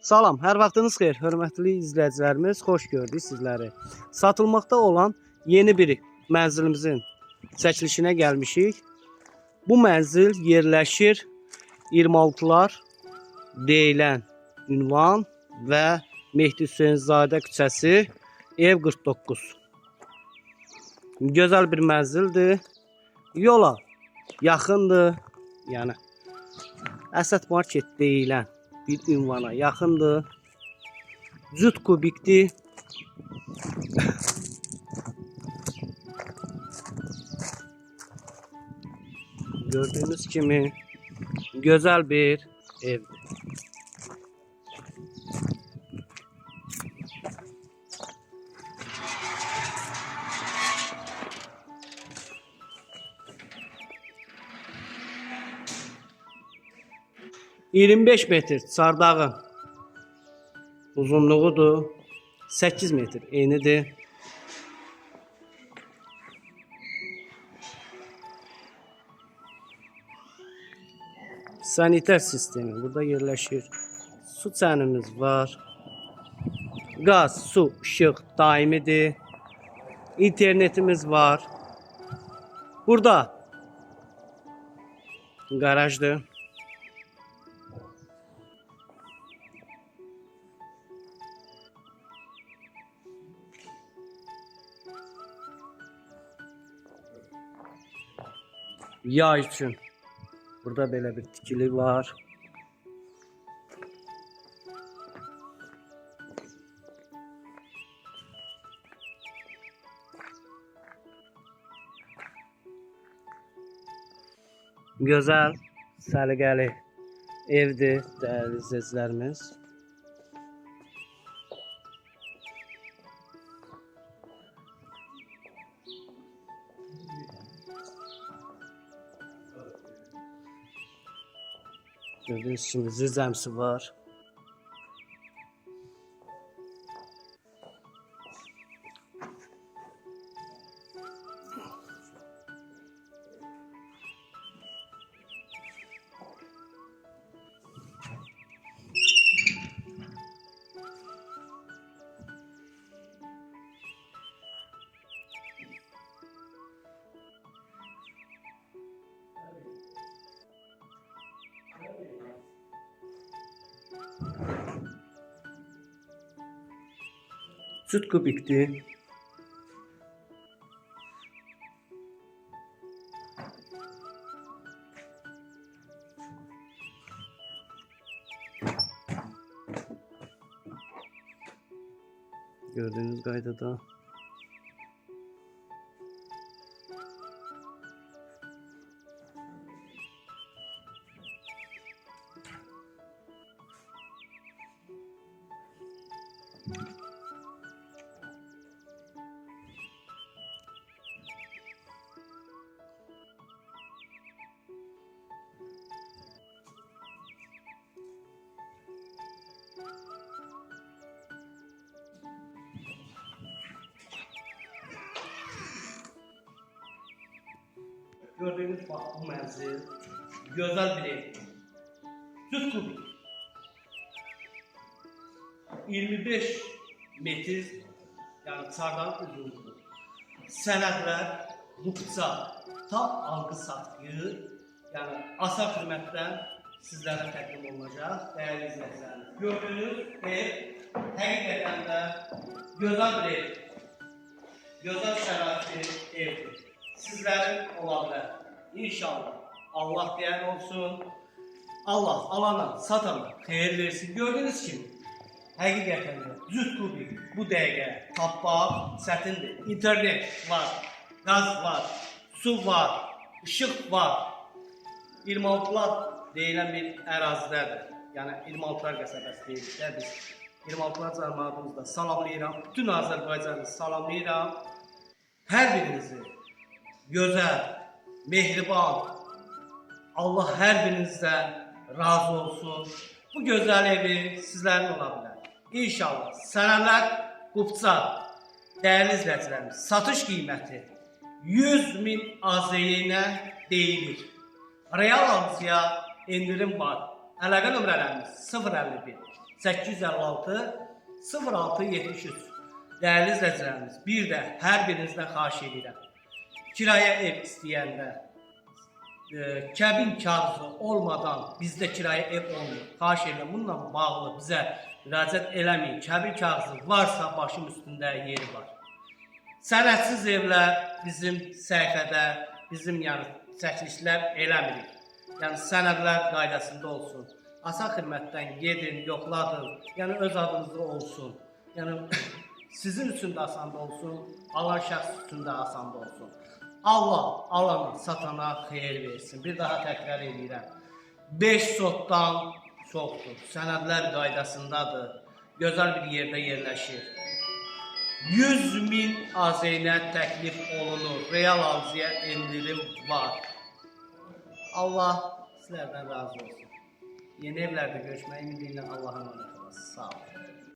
Salam, hər vaxtınız xeyir, hörmətli izləyicilərimiz, xoş gördük sizləri. Satılmaqda olan yeni bir mənzilimizin çəkilişinə gəlmişik. Bu mənzil yerləşir 26'lar deyilən ünvan və Mehdi Hüseynzadə küçəsi, ev 49. Gözəl bir mənzildir. Yola yaxındır, yəni Əsəd Market deyilən bir ünvana yaxındır. Cüt kubikdir. Gördüğünüz kimi güzel bir evdir. ...25 metr çardağın uzunluğudur. 8 metr enidir. Saniter sistemi burada yerleşir. Su çənimiz var. Gaz, su, ışıq daimidir. İnternetimiz var. Burada garajdır. Yağ için burada belə bir tikili var. Gözəl, səliqəli evdir dəyərli izləyicilərimiz. Gördüğünüz kimi zirzəmsi var. Süt kubikti. Gördüğünüz qaydada. Gördüğünüz bak bu mənzil güzel bir ev. Süt kubik. 25 metr yani çardağın uzunluğu. Sənədlər, hukukça, tam algı satqı, yani asal xidmətdən sizlərə təqdim olunacaq. Değerli izləyicilərimiz. Gördüğünüz ev həqiqətən də gözəl bir ev. Gözəl şəraitli evdir. Sizlerin olabilir. İnşallah Allah diyen olsun. Allah alana satana xeyir versin. Gördüğünüz kimi həqiqətən də cüt kubik bu dəqiqə tapmaq çətindir. İnternet var, gaz var, su var, ışıq var. 26'lar deyilən bir ərazidədir. Yəni 26'lar qəsəbəsi deyirik də biz. 26'lar cəmiyyətimizdə salamlayıram. Bütün Azərbaycanı salamlayıram. Hər birinizi güzel, mehriban, Allah her birinizden razı olsun. Bu güzel evi sizlerin olabilir. İnşallah. Sənədlər qupça. Değerli izləyicilərimiz, satış qiyməti 100.000 AZY-nə deyilir. Real alıcıya indirim var. Əlaqə nömrələrimiz 051 856 0673. Değerli izləyicilərimiz, bir də hər birinizdən xahiş edirəm. Kirayə ev istəyəndə kəbin kağızı olmadan bizdə kirayə ev olmur. Xahiş edirəm, bununla bağlı bizə müraciət eləməyin. Kəbin kağızı varsa başım üstündə yeri var. Sənədsiz evlər bizim səhifədə, bizim çəkilişlər eləmirik. Yəni sənədlər qaydasında olsun. Asan xidmətdən gedin, yoxladın. Yəni öz adınızda olsun. Yəni sizin üçün də asanda olsun, alan şəxs üçün də asanda olsun. Allah alana, satana xeyir versin. Bir daha təkrar edirəm. 5 sotdan çoxdur. Sənədlər qaydasındadır. Gözəl bir yerdə yerləşir. 100.000 AZN təklif olunur. Real alıcıya endirim var. Allah sizlərdən razı olsun. Yeni evlərdə görüşmək ümidi ilə Allah'a emanet olun. Sağ olun.